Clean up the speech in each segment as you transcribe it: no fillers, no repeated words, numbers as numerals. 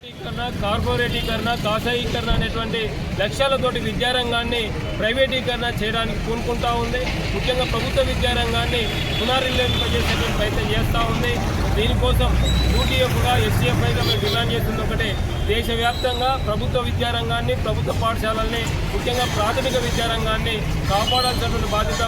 కార్పొరేటీకరణ, కాషాయీకరణ అనేటువంటి లక్ష్యాలతోటి విద్యారంగాన్ని ప్రైవేటీకరణ చేయడానికి పూనుకుంటా ఉంది. ముఖ్యంగా ప్రభుత్వ విద్యారంగాన్ని పునరుద్ధరింపజేసేటువంటి ప్రయత్నం చేస్తూ ఉంది. దీనికోసం యూటీఎఫ్గా ఎస్సీఎఫ్ఐగా మేము డిమాండ్ చేస్తుంది ఒకటే, దేశవ్యాప్తంగా ప్రభుత్వ విద్యారంగాన్ని, ప్రభుత్వ పాఠశాలల్ని, ముఖ్యంగా ప్రాథమిక విద్యారంగాన్ని కాపాడాల్సినటువంటి బాధ్యత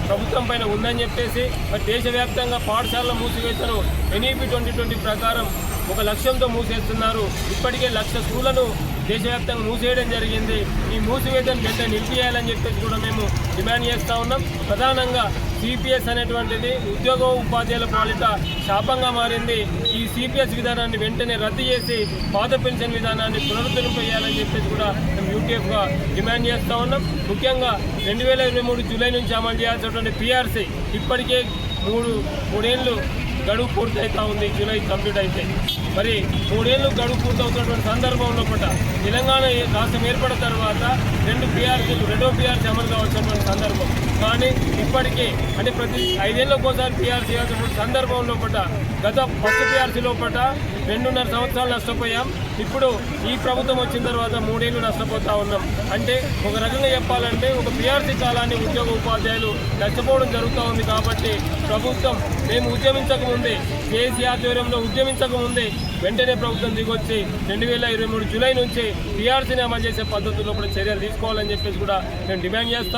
ప్రభుత్వం పైన ఉందని చెప్పేసి దేశవ్యాప్తంగా పాఠశాలల మూసివేతను ఎన్ఈపీ 2020 ప్రకారం ఒక లక్ష్యంతో మూసేస్తున్నారు. ఇప్పటికే 1,00,000 స్కూళ్లను దేశవ్యాప్తంగా మూసేయడం జరిగింది. ఈ మూసివేతను వెంటనే నిలిపివేయాలని చెప్పేసి కూడా మేము డిమాండ్ చేస్తూ ఉన్నాం. ప్రధానంగా సిపిఎస్ అనేటువంటిది ఉద్యోగ ఉపాధ్యాయుల పాలిట శాపంగా మారింది. ఈ సిపిఎస్ విధానాన్ని వెంటనే రద్దు చేసి పాత పెన్షన్ విధానాన్ని పునరుద్ధరింపజేయాలని చెప్పేసి కూడా మేము యూటీఎఫ్గా డిమాండ్ చేస్తూ ఉన్నాం. ముఖ్యంగా 2023 జూలై నుంచి అమలు చేయాల్సినటువంటి పిఆర్సీ ఇప్పటికే మూడేళ్ళు గడువు పూర్తవుతూ ఉంది. జూలై కంప్లీట్ అయితే మరి 3 ఏళ్ళు గడువు పూర్తవుతున్నటువంటి సందర్భంలో కూడా తెలంగాణ రాష్ట్రం ఏర్పడిన తర్వాత రెండో పిఆర్సీ అమలు కావాల్సినటువంటి సందర్భం. కానీ ఇప్పటికే అంటే ప్రతి 5 ఏళ్ళకు ఒకసారి పిఆర్సీ చేయాల్సినటువంటి సందర్భంలో కూడా గత ఫస్ట్ పిఆర్సీ లోపల 2.5 సంవత్సరాలు నష్టపోయాం. ఇప్పుడు ఈ ప్రభుత్వం వచ్చిన తర్వాత 3 ఏళ్ళు నష్టపోతూ ఉన్నాం. అంటే ఒక రకంగా చెప్పాలంటే ఒక పిఆర్సీ కాలాన్ని ఉద్యోగ ఉపాధ్యాయులు నష్టపోవడం జరుగుతూ ఉంది. కాబట్టి ప్రభుత్వం మేము ఉద్యమించకముందే, కేసీ ఆధ్వర్యంలో ఉద్యమించకముందే వెంటనే ప్రభుత్వం దిగొచ్చి 2023 జూలై నుంచి పిఆర్సీని అమలు చేసే పద్ధతుల్లో కూడా చర్యలు తీసుకోవాలని చెప్పేసి కూడా మేము డిమాండ్ చేస్తాం.